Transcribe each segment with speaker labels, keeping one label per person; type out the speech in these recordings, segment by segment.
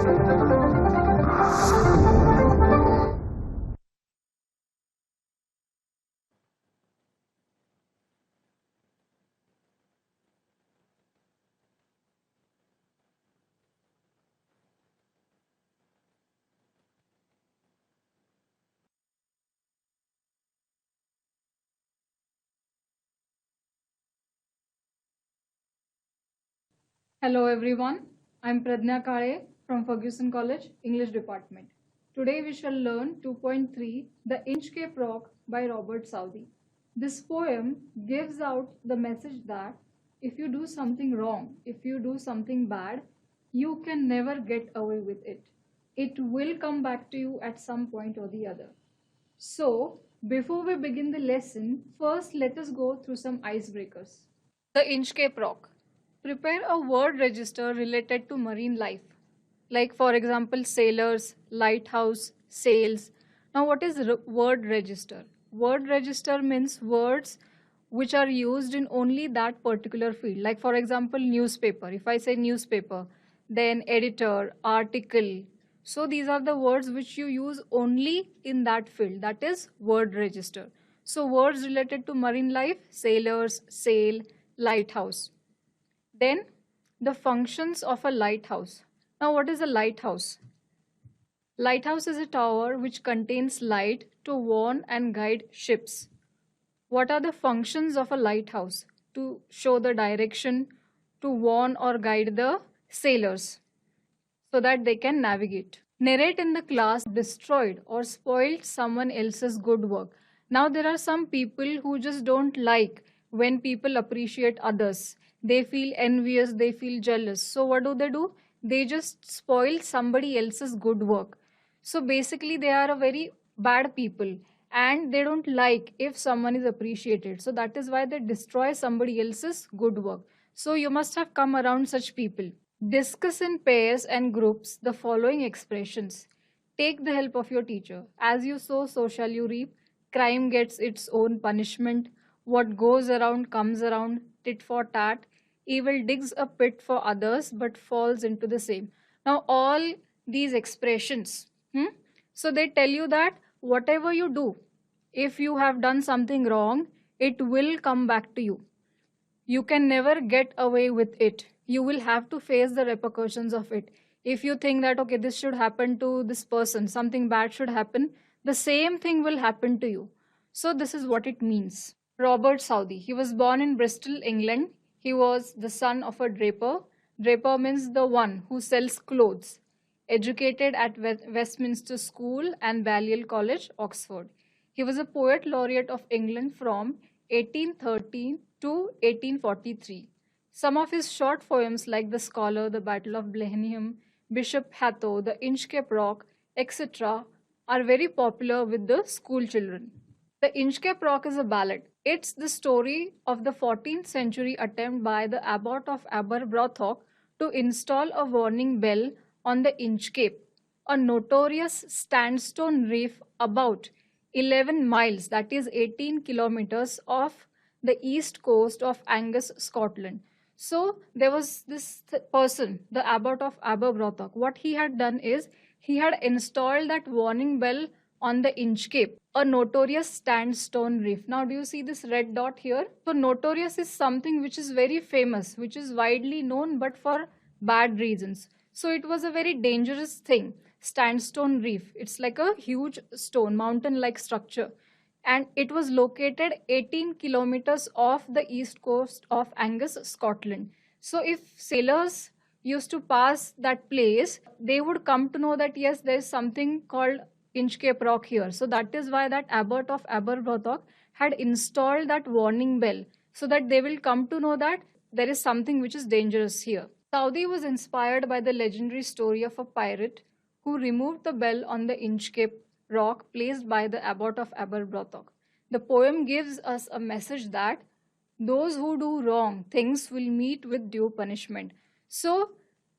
Speaker 1: Hello everyone, I'm Pradnya Kale from Ferguson College, English Department. Today we shall learn 2.3 The Inchcape Rock by Robert Southey. This poem gives out the message that if you do something wrong, if you do something bad, you can never get away with it. It will come back to you at some point or the other. So, before we begin the lesson, first let us go through some icebreakers. The Inchcape Rock. Prepare a word register related to marine life. Like, for example, sailors, lighthouse, sails. Now, what is word register? Word register means words which are used in only that particular field. Like, for example, newspaper. If I say newspaper, then editor, article. So, these are the words which you use only in that field. That is word register. So, words related to marine life, sailors, sail, lighthouse. Then the functions of a lighthouse. Now, what is a lighthouse? Lighthouse is a tower which contains light to warn and guide ships. What are the functions of a lighthouse? To show the direction, to warn or guide the sailors so that they can navigate. Narrate in the class destroyed or spoiled someone else's good work. Now, there are some people who just don't like when people appreciate others. They feel envious, they feel jealous. So, what do? They just spoil somebody else's good work. So, basically, they are a very bad people and they don't like if someone is appreciated. So, that is why they destroy somebody else's good work. So, you must have come around such people. Discuss in pairs and groups the following expressions. Take the help of your teacher. As you sow, so shall you reap. Crime gets its own punishment. What goes around comes around. Tit for tat. Evil digs a pit for others but falls into the same. Now, all these expressions, so they tell you that whatever you do, if you have done something wrong, it will come back to you. You can never get away with it. You will have to face the repercussions of it. If you think that, okay, this should happen to this person, something bad should happen, the same thing will happen to you. So, this is what it means. Robert Southey. He was born in Bristol, England. He was the son of a draper. Draper means the one who sells clothes. Educated at Westminster School and Balliol College, Oxford. He was a poet laureate of England from 1813 to 1843. Some of his short poems like The Scholar, The Battle of Blenheim, Bishop Hatto, The Inchcape Rock, etc. are very popular with the school children. The Inchcape Rock is a ballad. It's the story of the 14th century attempt by the abbot of Aberbrothock to install a warning bell on the Inchcape, a notorious sandstone reef about 11 miles, that is 18 kilometers, off the east coast of Angus, Scotland. So there was this person, the abbot of Aberbrothock. What he had done is he had installed that warning bell on the Inchcape, a notorious sandstone reef. Now, do you see this red dot here? So, notorious is something which is very famous, which is widely known, but for bad reasons. So, it was a very dangerous thing. Sandstone reef. It's like a huge stone, mountain-like structure. And it was located 18 kilometers off the east coast of Angus, Scotland. So, if sailors used to pass that place, they would come to know that yes, there is something called Inchcape Rock here. So that is why that abbot of Aberbrothock had installed that warning bell so that they will come to know that there is something which is dangerous here. Southey was inspired by the legendary story of a pirate who removed the bell on the Inchcape Rock placed by the abbot of Aberbrothock. The poem gives us a message that those who do wrong things will meet with due punishment. So,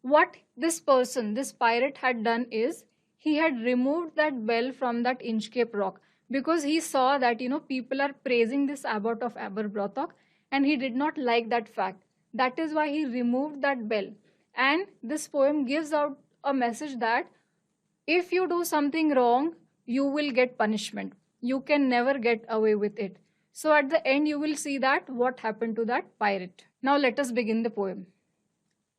Speaker 1: what this person, this pirate, had done is he had removed that bell from that Inchcape Rock because he saw that people are praising this abbot of Aberbrothock and he did not like that fact. That is why he removed that bell. And this poem gives out a message that if you do something wrong, you will get punishment. You can never get away with it. So at the end, you will see that what happened to that pirate. Now let us begin the poem.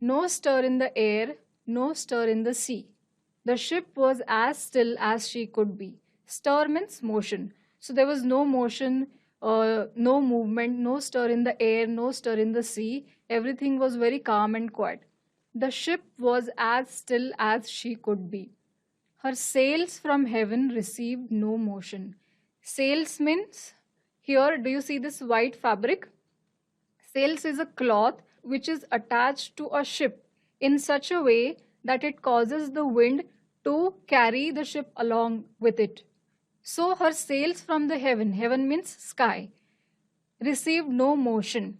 Speaker 1: No stir in the air, no stir in the sea. The ship was as still as she could be. Stir means motion. So there was no motion, no movement, no stir in the air, no stir in the sea. Everything was very calm and quiet. The ship was as still as she could be. Her sails from heaven received no motion. Sails means, here, do you see this white fabric? Sails is a cloth which is attached to a ship in such a way that it causes the wind to carry the ship along with it. So her sails from the heaven, heaven means sky, received no motion.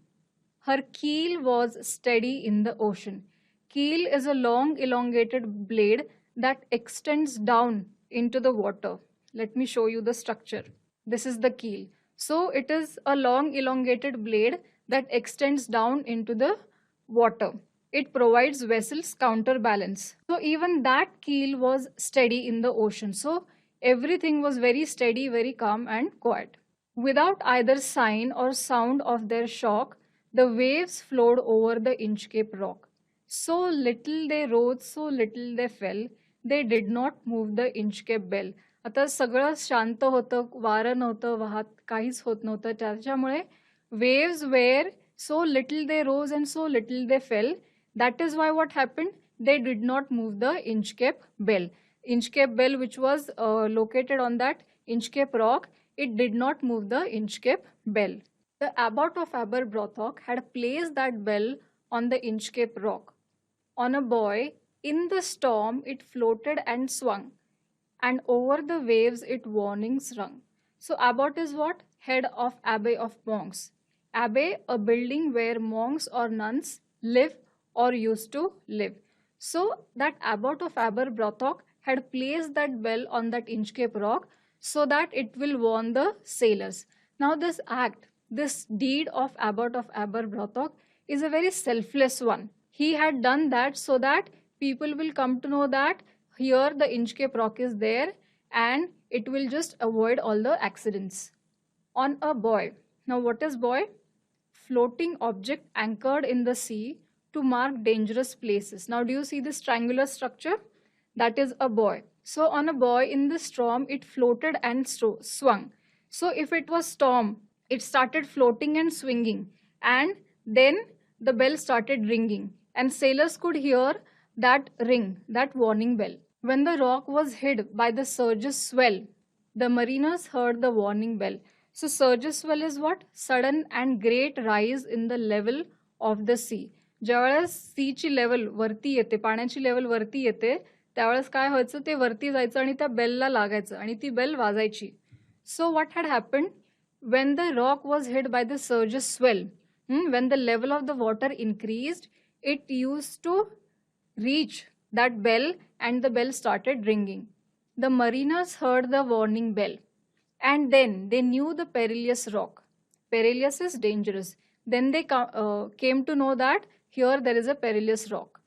Speaker 1: Her keel was steady in the ocean. Keel is a long elongated blade that extends down into the water. Let me show you the structure. This is the keel. So it is a long elongated blade that extends down into the water. It provides vessels counterbalance. So even that keel was steady in the ocean. So everything was very steady, very calm and quiet. Without either sign or sound of their shock, the waves flowed over the Inchcape rock. So little they rose, so little they fell. They did not move the Inchcape bell. आता सगळं शांत होतं, वारं नव्हतं वाहत, काहीच होत नव्हतं. त्याच्यामुळे waves were so little they rose and so little they fell. That is why what happened? They did not move the Inchcape bell. Inchcape bell, which was located on that Inchcape rock, it did not move the Inchcape bell. The abbot of Aberbrothock had placed that bell on the Inchcape rock. On a buoy, in the storm, it floated and swung, and over the waves it warnings rung. So abbot is what? Head of abbey of monks. Abbey, a building where monks or nuns live or used to live. So that abbot of Aberbrothock had placed that bell on that Inchcape rock so that it will warn the sailors. Now this act, this deed of abbot of Aberbrothock is a very selfless one. He had done that so that people will come to know that here the Inchcape rock is there and it will just avoid all the accidents. On a buoy. Now what is buoy? Floating object anchored in the sea to mark dangerous places. Now do you see this triangular structure? That is a buoy. So on a buoy in the storm, it floated and swung. So if it was storm, it started floating and swinging, and then the bell started ringing, and sailors could hear that ring, that warning bell. When the rock was hid by the surge's swell, the mariners heard the warning bell. So surge's swell is what? Sudden and great rise in the level of the sea. ज्यावेळेस सीची level वरती येते, पाण्याची level वरती येते, त्यावेळेस काय व्हायचं, ते वरती जायचं आणि त्या बेलला लागायचं आणि ती बेल वाजायची. So what had happened when the rock was hit by the surge's swell, when the level of the water increased, it used to reach that bell and the bell started ringing. The mariners heard the warning bell and then they knew the perilous rock. Perilous is dangerous. Then they came to know that here there is a perilous rock.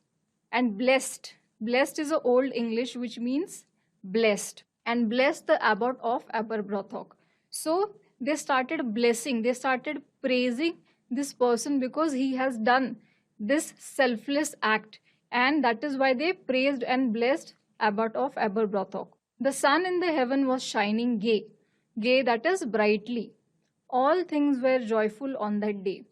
Speaker 1: And blessed. Blessed is an old English which means blessed. And blessed the abbot of Aberbrothock. So they started blessing, they started praising this person because he has done this selfless act. And that is why they praised and blessed abbot of Aberbrothock. The sun in the heaven was shining gay. Gay, that is brightly. All things were joyful on that day.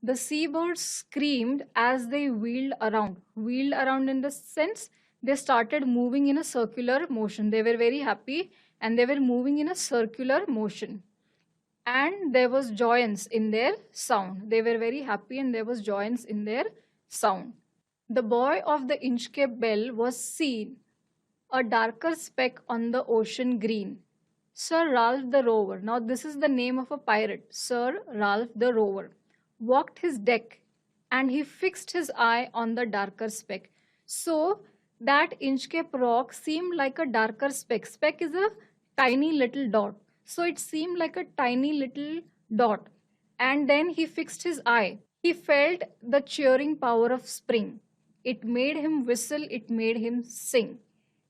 Speaker 1: The seabirds screamed as they wheeled around. Wheeled around in the sense they started moving in a circular motion. They were very happy and they were moving in a circular motion. And there was joyance in their sound. They were very happy and there was joyance in their sound. The buoy of the Inchcape bell was seen, a darker speck on the ocean green. Sir Ralph the Rover, now this is the name of a pirate, Sir Ralph the Rover, walked his deck and he fixed his eye on the darker speck. So that Inchcape rock seemed like a darker speck. Speck is a tiny little dot. So it seemed like a tiny little dot. And then he fixed his eye. He felt the cheering power of spring. it made him whistle, it made him sing.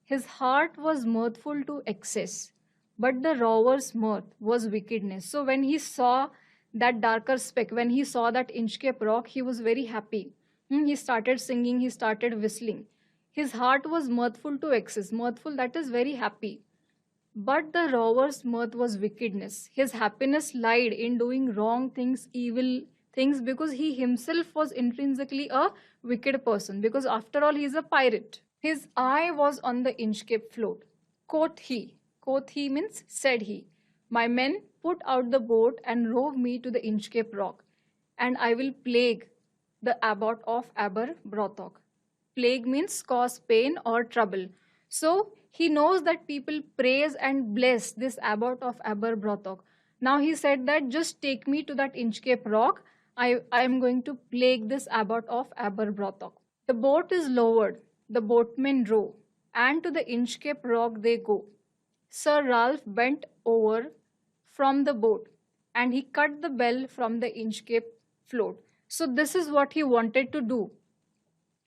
Speaker 1: His heart was mirthful to excess, but the rover's mirth was wickedness. So when he saw that darker speck, when he saw that Inchcape Rock, he was very happy. He started singing, he started whistling. His heart was mirthful to excess. Mirthful, that is very happy. But the rover's mirth was wickedness. His happiness lied in doing wrong things, evil things, because he himself was intrinsically a wicked person. Because after all, he is a pirate. His eye was on the Inchcape float. Quoth he. Quoth he means said he. My men, put out the boat and rove me to the Inchcape Rock, and I will plague the abbot of Aberbrothok. Plague means cause pain or trouble. So he knows that people praise and bless this abbot of Aberbrothok. Now he said that just take me to that Inchcape Rock. I am going to plague this abbot of Aberbrothok. The boat is lowered, the boatmen row, and to the Inchcape Rock they go. Sir Ralph bent over from the boat and he cut the bell from the Inchcape float. So this is what he wanted to do.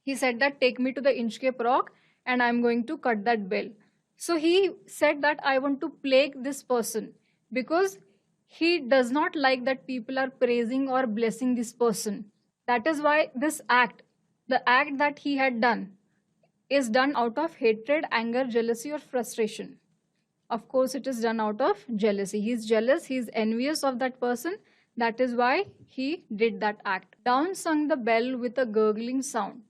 Speaker 1: He said that take me to the Inchcape Rock and I'm going to cut that bell. So he said that I want to plague this person because he does not like that people are praising or blessing this person. That is why this act, the act that he had done, is done out of hatred, anger, jealousy, or frustration. Of course, it is done out of jealousy. He is jealous, he is envious of that person. That is why he did that act. Down sung the bell with a gurgling sound.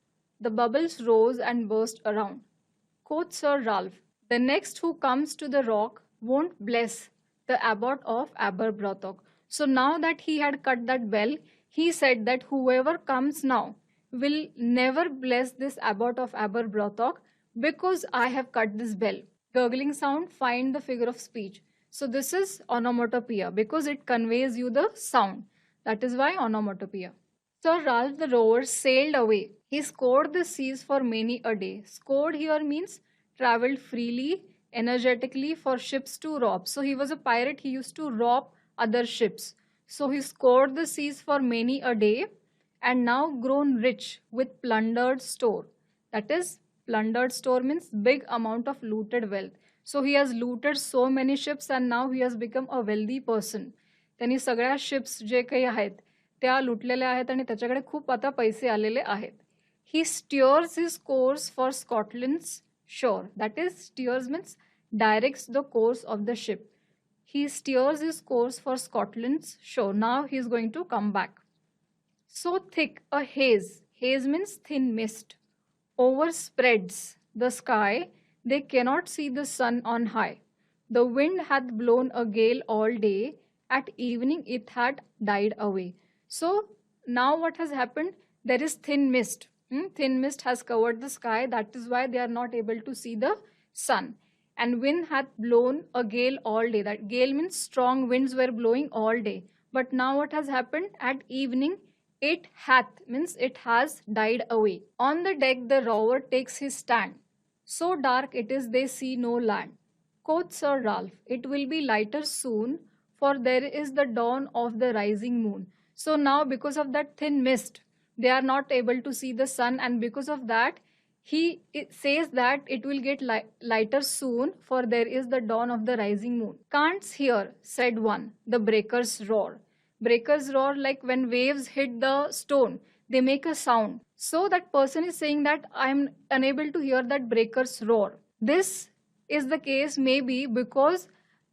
Speaker 1: The bubbles rose and burst around. Quoth Sir Ralph, the next who comes to the rock won't bless the abbot of Aberbrothok. So now that he had cut that bell, he said that whoever comes now will never bless this abbot of Aberbrothok because I have cut this bell. Gurgling sound, find the figure of speech. So this is onomatopoeia because it conveys you the sound. That is why onomatopoeia. Sir Ralph the rover sailed away. He scoured the seas for many a day. Scoured here means traveled freely, energetically for ships to rob. So he was a pirate. He used to rob other ships. So he scoured the seas for many a day and now grown rich with plundered store. That is, plundered store means big amount of looted wealth. So he has looted so many ships and now he has become a wealthy person. त्यांनी सगळ्या ships जे काही आहेत त्या लुटलेल्या आहेत आणि त्याच्याकडे खूप आता पैसे आलेले आहेत. He steers his course for Scotland's shore. That is, steers means directs the course of the ship. He steers his course for Scotland's shore. Now he is going to come back. So thick a haze. Haze means thin mist. Overspreads the sky. They cannot see the sun on high. The wind hath blown a gale all day. At evening it had died away. So now what has happened? There is thin mist. Thin mist has covered the sky. That is why they are not able to see the sun. And wind hath blown a gale all day. That gale means strong winds were blowing all day. But now what has happened? At evening it hath means it has died away. On the deck the rover takes his stand. So dark it is they see no land. Quoth Sir Ralph, it will be lighter soon, for there is the dawn of the rising moon. So now because of that thin mist, they are not able to see the sun, and because of that, he says that it will get lighter soon, for there is the dawn of the rising moon. Can't hear, said one, the breakers roar. Breakers roar like when waves hit the stone, they make a sound. So that person is saying that I am unable to hear that breakers roar. This is the case maybe because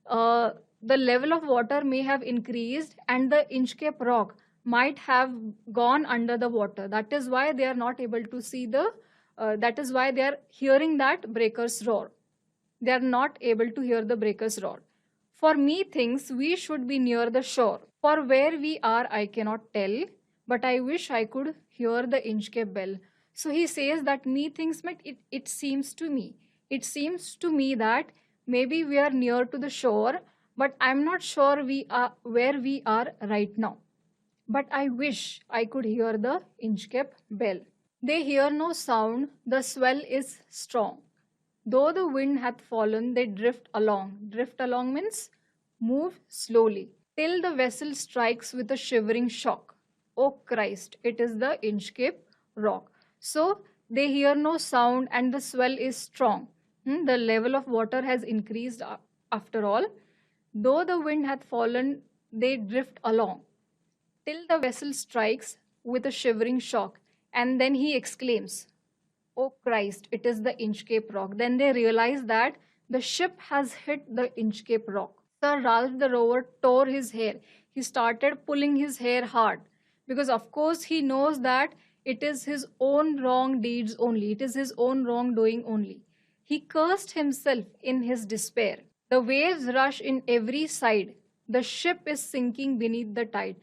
Speaker 1: the level of water may have increased and the Inchcape Rock might have gone under the water. That is why they are not able to see the, that is why they are hearing that breakers roar. They are not able to hear the breakers roar. For methinks we should be near the shore. For where we are I cannot tell, but I wish I could hear the Inchcape bell. So he says that methinks, it seems to me. It seems to me that maybe we are near to the shore, but I'm not sure we are where we are right now. But I wish I could hear the Inchcape bell. They hear no sound, the swell is strong. Though the wind hath fallen, they drift along. Drift along means move slowly, till the vessel strikes with a shivering shock. Oh Christ, it is the Inchcape Rock. So they hear no sound and the swell is strong. The level of water has increased after all. Though the wind hath fallen, they drift along, till the vessel strikes with a shivering shock. And then he exclaims, "Oh Christ, it is the Inchcape Rock." Then they realize that the ship has hit the Inchcape Rock. Sir Ralph the Rover tore his hair. He started pulling his hair hard because, of course, he knows that it is his own wrong deeds only, it is his own wrongdoing only. He cursed himself in his despair. The waves rush in every side. The ship is sinking beneath the tide.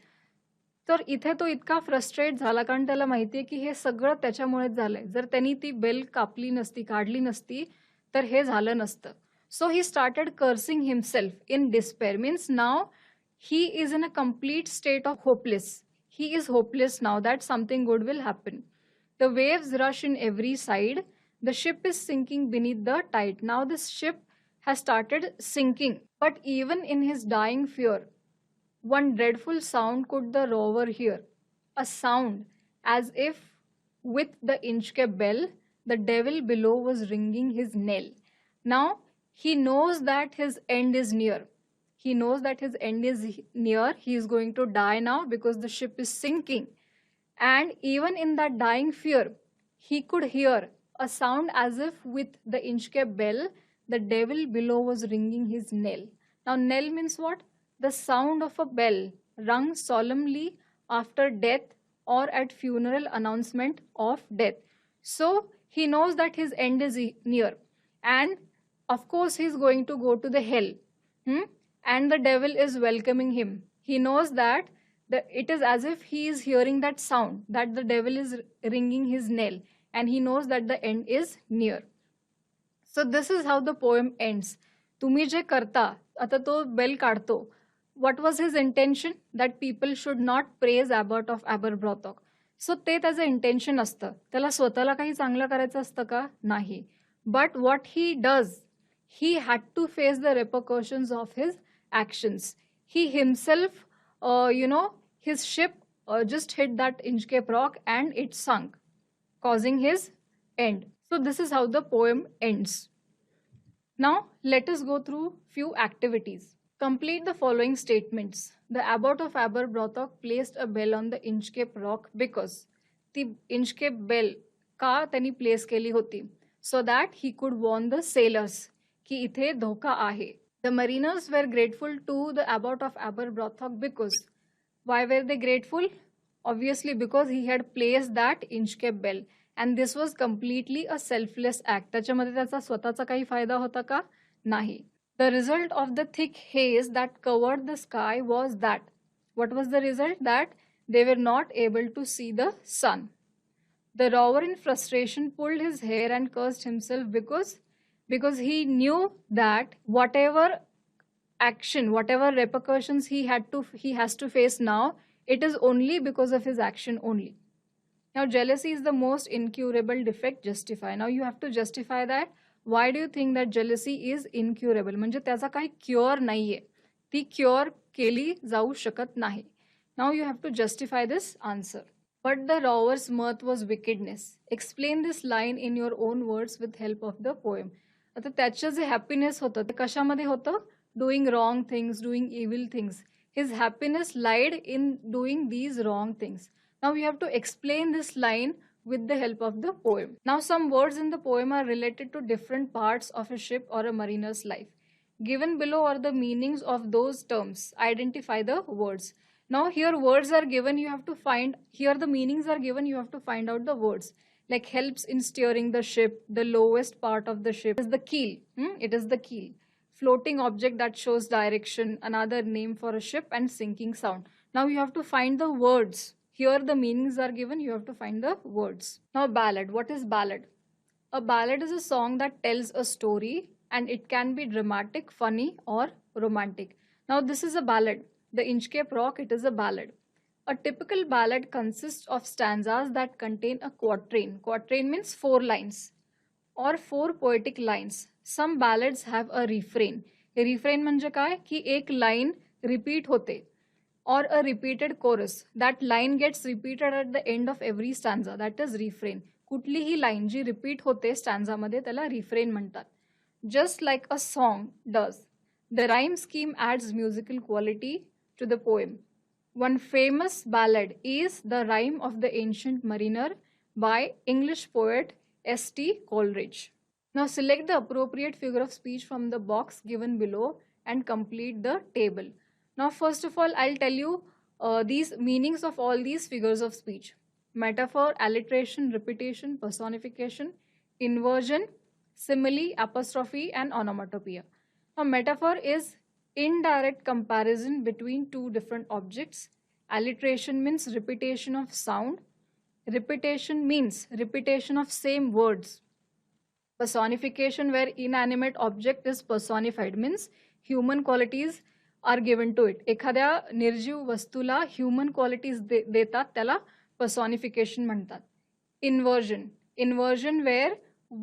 Speaker 1: तर इथे तो इतका frustrate झाला कारण त्याला माहितीये की हे सगळं त्याच्यामुळेच झालंय. जर त्यांनी ती बेल कापली नसती, काढली नसती, तर हे झालं नसतं. So he started cursing himself in despair. Means now he is in a complete state of hopeless. He is hopeless now that something good will happen. The waves rush in every side. The ship is sinking beneath the tide. Now this ship has started sinking. But even in his dying fear, one dreadful sound could the rover hear, a sound as if with the Inchcape bell the devil below was ringing his knell. Now he knows that his end is near. He knows that his end is near. He is going to die now because the ship is sinking. And even in that dying fear, he could hear a sound as if with the Inchcape bell the devil below was ringing his knell. Now knell means what? The sound of a bell rung solemnly after death or at funeral announcement of death. So he knows that his end is near, and of course he is going to go to the hell. And the devil is welcoming him. He knows that it is as if he is hearing that sound, that the devil is ringing his knell, and he knows that the end is near. So this is how the poem ends. तुम्ही जे करता, आता तो bell काढतो. What was his intention? That people should not praise Abbot of Aberbrothok. So ते त्याचं intention असतं. त्याला स्वतःला काही चांगलं करायचं असतं का? नाही. But what he does, he had to face the repercussions of his actions. He himself, his ship just hit that Inchcape Rock and it sunk, causing his end. So this is how the poem ends. Now let us go through few activities. Complete the following statements. The Abbot of Aberbrothok placed a bell on the Inchcape Rock because the Inchcape bell का त्यांनी place केली होती, so that he could warn the sailors की इथे धोका आहे. The mariners were grateful to the Abbot of Aberbrothok because, why were they grateful? Obviously because he had placed that Inchcape bell, and this was completely a selfless act. त्याच्यामध्ये त्याचा स्वतःचा काही फायदा होता का? नाही. The result of the thick haze that covered the sky was that, what was the result? That they were not able to see the sun. The rover in frustration pulled his hair and cursed himself because he knew that whatever action, whatever repercussions he has to face now, it is only because of his action only. Now jealousy is the most incurable defect. Justify. Now you have to justify that. Why do you think that jealousy is incurable? म्हणजे त्याचा काही cure नाहीये, ती cure केली जाऊ शकत नाही. Now you have to justify this answer. But the rover's mirth was wickedness. Explain this line in your own words with help of the poem. आता त्याचं जे हॅपीनेस होतं ते कशामध्ये होतं? Doing wrong things, doing evil things. His happiness lied in doing these wrong things. Now you have to explain this line with the help of the poem. Now some words in the poem are related to different parts of a ship or a mariner's life. Given below are the meanings of those terms. Identify the words. Now here words are given, you have to find, here the meanings are given, you have to find out the words. Like helps in steering the ship, the lowest part of the ship is the keel. It is the keel. Floating object that shows direction, another name for a ship, and sinking sound. Now you have to find the words. Here the meanings are given, you have to find the words. Now ballad. What is ballad? A ballad is a song that tells a story, and it can be dramatic, funny, or romantic. Now this is a ballad. The Inchcape Rock, it is a ballad. A typical ballad consists of stanzas that contain a quatrain. Quatrain means 4 lines or 4 poetic lines. Some ballads have a refrain. A refrain म्हणजे काय की एक line repeat होते, or a repeated chorus. That line gets repeated at the end of every stanza. That is refrain. कुठलीही line जी repeat होते स्टॅन्झामध्ये त्याला रिफ्रेन म्हणतात. Just like a song does, the rhyme scheme adds musical quality to the poem. One famous ballad is The Rime of the Ancient Mariner by English poet S.T. Coleridge. Now select the appropriate figure of speech from the box given below and complete the table. Now first of all, I'll tell you these meanings of all these figures of speech. Metaphor, alliteration, repetition, personification, inversion, simile, apostrophe, and onomatopoeia. Now metaphor is indirect comparison between two different objects. Alliteration means repetition of sound. Repetition means repetition of same words. Personification, where inanimate object is personified, means human qualities are given to it. एखाद्या निर्जीव वस्तूला human qualities देतात त्याला personification म्हणतात. Inversion, inversion where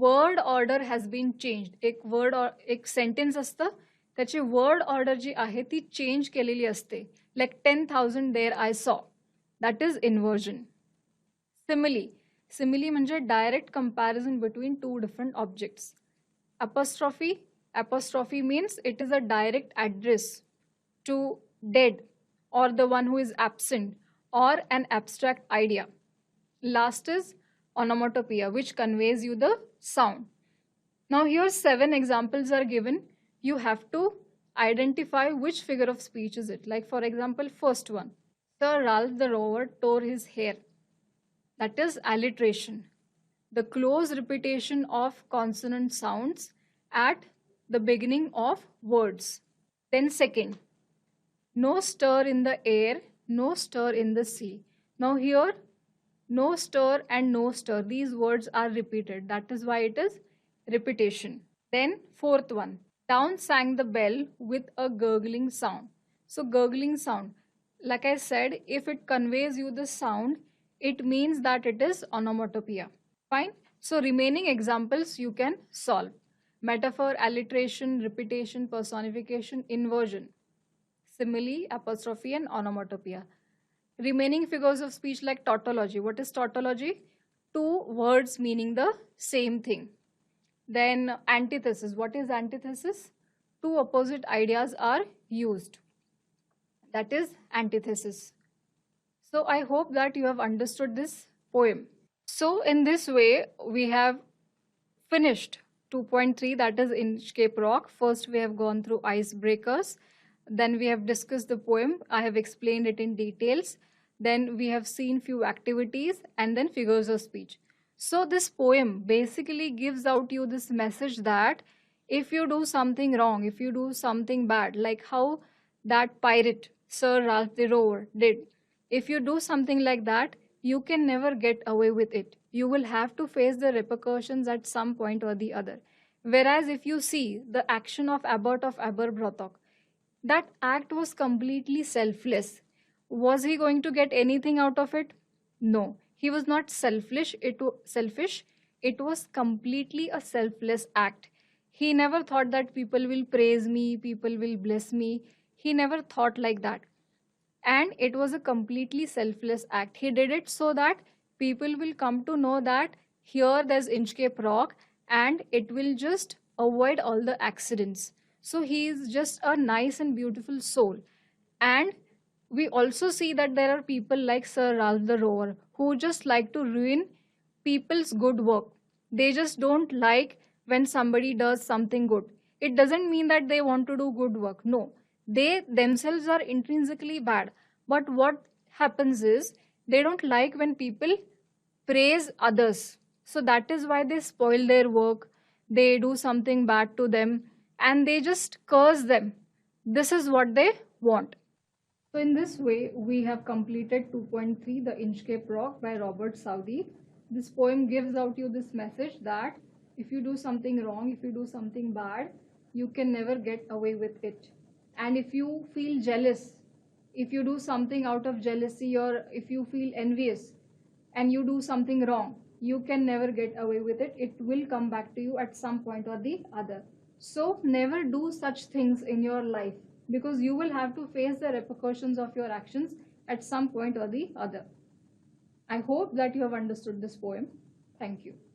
Speaker 1: word order has been changed. एक sentence असतं त्याची word order जी आहे ती चेंज केलेली असते. Like 10,000 there I saw, that is inversion. Simile, simile म्हणजे direct comparison between two different objects. Apostrophe, apostrophe means it is a direct address to dead or the one who is absent or an abstract idea. Last is onomatopoeia, which conveys you the sound. Now here 7 examples are given. You have to identify which figure of speech is it. Like for example, first one, Sir Ralph the Rover tore his hair. That is alliteration. The close repetition of consonant sounds at the beginning of words. Then second, no stir in the air, no stir in the sea. Now here, no stir and no stir, these words are repeated. That is why it is repetition. Then fourth one, down sang the bell with a gurgling sound. So gurgling sound, like I said, if it conveys you the sound, it means that it is onomatopoeia. Fine. So remaining examples you can solve. Metaphor, alliteration, repetition, personification, inversion, simile, apostrophe, and onomatopoeia. Remaining figures of speech like tautology. What is tautology? Two words meaning the same thing. Then antithesis. What is antithesis? Two opposite ideas are used. That is antithesis. So I hope that you have understood this poem. So in this way, we have finished 2.3, that is Inchcape Rock. First we have gone through icebreakers. Then we have discussed the poem. I have explained it in details. Then we have seen few activities and then figures of speech. So this poem basically gives out you this message that if you do something wrong, if you do something bad, like how that pirate Sir Ralph the Rover did, if you do something like that, you can never get away with it. You will have to face the repercussions at some point or the other. Whereas if you see the action of Abbot of Aberbrothock, that act was completely selfless. Was he going to get anything out of it? No. He was not selfish. It was completely a selfless act. He never thought that people will praise me, people will bless me. He never thought like that. And it was a completely selfless act. He did it so that people will come to know that here there's Inchcape Rock and it will just avoid all the accidents. So he is just a nice and beautiful soul. And we also see that there are people like Sir Ralph the Rover who just like to ruin people's good work. They just don't like when somebody does something good. It doesn't mean that they want to do good work. No, they themselves are intrinsically bad. But what happens is they don't like when people praise others. So that is why they spoil their work. They do something bad to them and they just curse them. This is what they want. So in this way, we have completed 2.3, The Inchcape Rock by Robert Southey. This poem gives out you this message that if you do something wrong, if you do something bad, you can never get away with it. And if you feel jealous, if you do something out of jealousy, or if you feel envious and you do something wrong, you can never get away with it. It will come back to you at some point or the other. So never do such things in your life, because you will have to face the repercussions of your actions at some point or the other. I hope that you have understood this poem. Thank you.